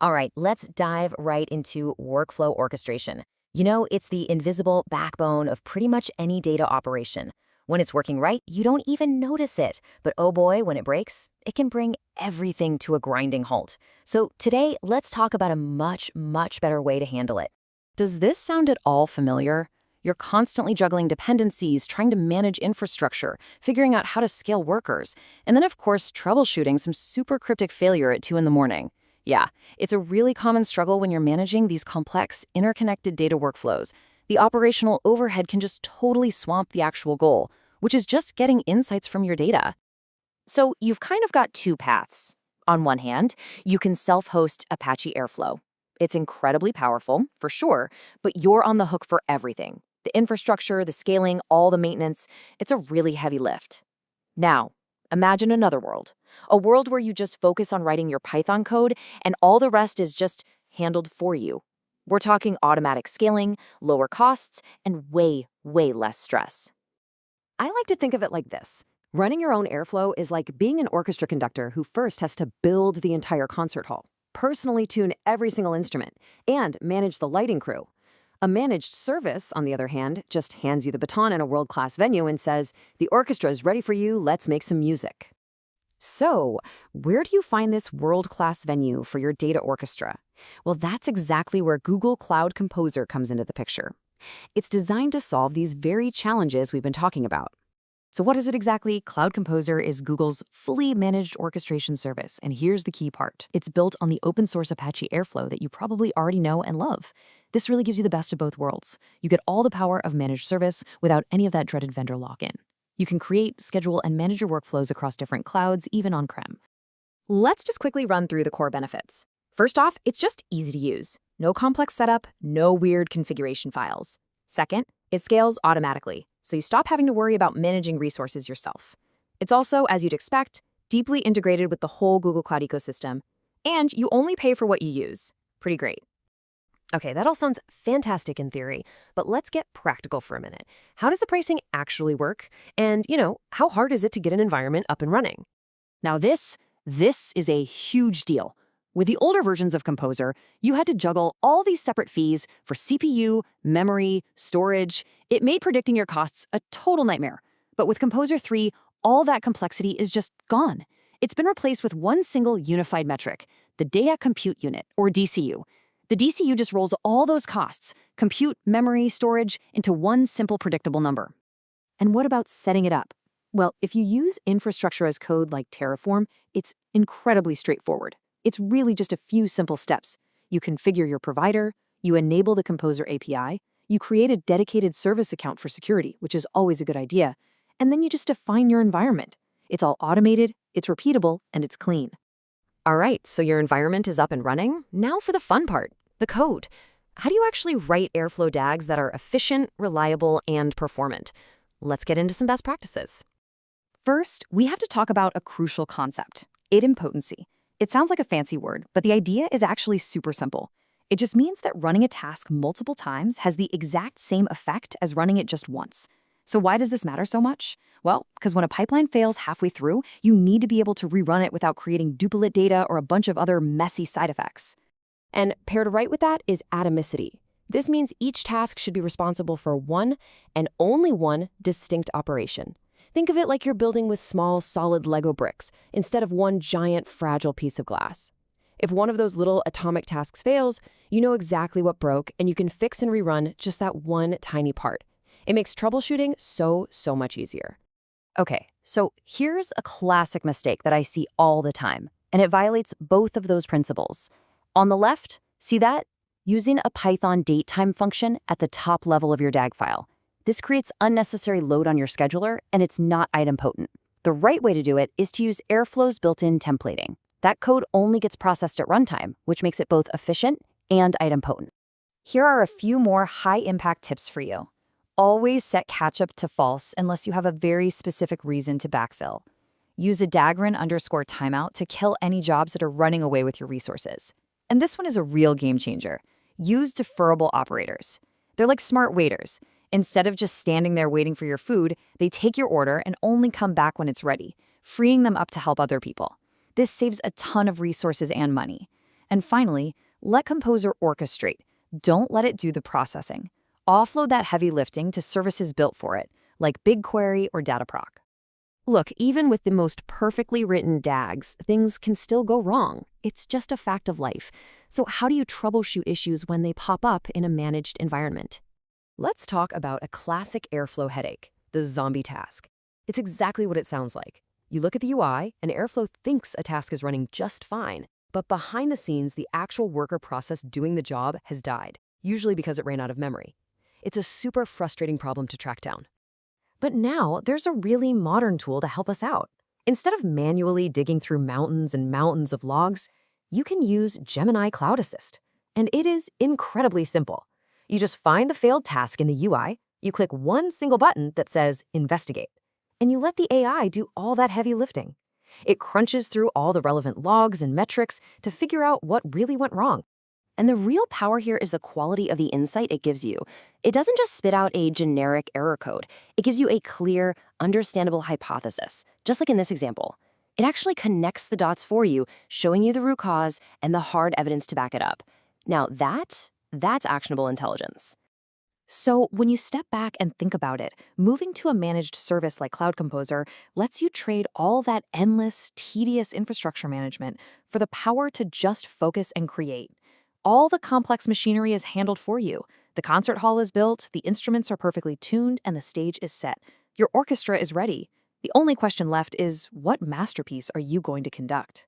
All right, let's dive right into workflow orchestration. It's the invisible backbone of pretty much any data operation. When it's working right, you don't even notice it. But oh boy, when it breaks, it can bring everything to a grinding halt. So today, let's talk about a much better way to handle it. Does this sound at all familiar? You're constantly juggling dependencies, trying to manage infrastructure, figuring out how to scale workers, and then, of course, troubleshooting some super cryptic failure at 2 in the morning. Yeah, it's a really common struggle when you're managing these complex, interconnected data workflows. The operational overhead can just totally swamp the actual goal, which is just getting insights from your data. So you've kind of got two paths. On one hand, you can self-host Apache Airflow. It's incredibly powerful, for sure, but you're on the hook for everything. The infrastructure, the scaling, all the maintenance. It's a really heavy lift. Now, imagine another world. A world where you just focus on writing your Python code and all the rest is just handled for you. We're talking automatic scaling, lower costs, and way less stress. I like to think of it like this. Running your own Airflow is like being an orchestra conductor who first has to build the entire concert hall, personally tune every single instrument, and manage the lighting crew. A managed service, on the other hand, just hands you the baton in a world-class venue and says, "The orchestra is ready for you, let's make some music." So, where do you find this world-class venue for your data orchestra? Well, that's exactly where Google Cloud Composer comes into the picture. It's designed to solve these very challenges we've been talking about. So what is it exactly? Cloud Composer is Google's fully managed orchestration service, and here's the key part. It's built on the open source Apache Airflow that you probably already know and love. This really gives you the best of both worlds. You get all the power of managed service without any of that dreaded vendor lock-in. You can create, schedule, and manage your workflows across different clouds, even on-prem. Let's just quickly run through the core benefits. First off, it's just easy to use. No complex setup, no weird configuration files. Second, it scales automatically, so you stop having to worry about managing resources yourself. It's also, as you'd expect, deeply integrated with the whole Google Cloud ecosystem, and you only pay for what you use. Pretty great. Okay, that all sounds fantastic in theory, but let's get practical for a minute. How does the pricing actually work? And, how hard is it to get an environment up and running? Now this is a huge deal. With the older versions of Composer, you had to juggle all these separate fees for CPU, memory, storage. It made predicting your costs a total nightmare. But with Composer 3, all that complexity is just gone. It's been replaced with one single unified metric, the Data Compute Unit, or DCU. The DCU just rolls all those costs, compute, memory, storage, into one simple predictable number. And what about setting it up? Well, if you use infrastructure as code like Terraform, it's incredibly straightforward. It's really just a few simple steps. You configure your provider, you enable the Composer API, you create a dedicated service account for security, which is always a good idea, and then you just define your environment. It's all automated, it's repeatable, and it's clean. All right, so your environment is up and running. Now for the fun part, the code. How do you actually write Airflow DAGs that are efficient, reliable, and performant? Let's get into some best practices. First, we have to talk about a crucial concept, idempotency. It sounds like a fancy word, but the idea is actually super simple. It just means that running a task multiple times has the exact same effect as running it just once. So why does this matter so much? Well, because when a pipeline fails halfway through, you need to be able to rerun it without creating duplicate data or a bunch of other messy side effects. And paired right with that is atomicity. This means each task should be responsible for one and only one distinct operation. Think of it like you're building with small, solid Lego bricks instead of one giant, fragile piece of glass. If one of those little atomic tasks fails, you know exactly what broke, and you can fix and rerun just that one tiny part. It makes troubleshooting so much easier. Okay, so here's a classic mistake that I see all the time, and it violates both of those principles. On the left, see that? Using a Python datetime function at the top level of your DAG file. This creates unnecessary load on your scheduler, and it's not idempotent. The right way to do it is to use Airflow's built-in templating. That code only gets processed at runtime, which makes it both efficient and idempotent. Here are a few more high-impact tips for you. Always set catch-up to false unless you have a very specific reason to backfill. Use a dagrin_timeout to kill any jobs that are running away with your resources. And this one is a real game changer. Use deferrable operators. They're like smart waiters. Instead of just standing there waiting for your food, they take your order and only come back when it's ready, freeing them up to help other people. This saves a ton of resources and money. And finally, let Composer orchestrate. Don't let it do the processing. Offload that heavy lifting to services built for it, like BigQuery or Dataproc. Look, even with the most perfectly written DAGs, things can still go wrong. It's just a fact of life. So how do you troubleshoot issues when they pop up in a managed environment? Let's talk about a classic Airflow headache, the zombie task. It's exactly what it sounds like. You look at the UI, and Airflow thinks a task is running just fine, but behind the scenes, the actual worker process doing the job has died, usually because it ran out of memory. It's a super frustrating problem to track down. But now there's a really modern tool to help us out. Instead of manually digging through mountains and mountains of logs, you can use Gemini Cloud Assist. And it is incredibly simple. You just find the failed task in the UI, you click one single button that says Investigate, and you let the AI do all that heavy lifting. It crunches through all the relevant logs and metrics to figure out what really went wrong. And the real power here is the quality of the insight it gives you. It doesn't just spit out a generic error code. It gives you a clear, understandable hypothesis, just like in this example. It actually connects the dots for you, showing you the root cause and the hard evidence to back it up. Now that's actionable intelligence. So when you step back and think about it, moving to a managed service like Cloud Composer lets you trade all that endless, tedious infrastructure management for the power to just focus and create. All the complex machinery is handled for you. The concert hall is built, the instruments are perfectly tuned, and the stage is set. Your orchestra is ready. The only question left is, what masterpiece are you going to conduct?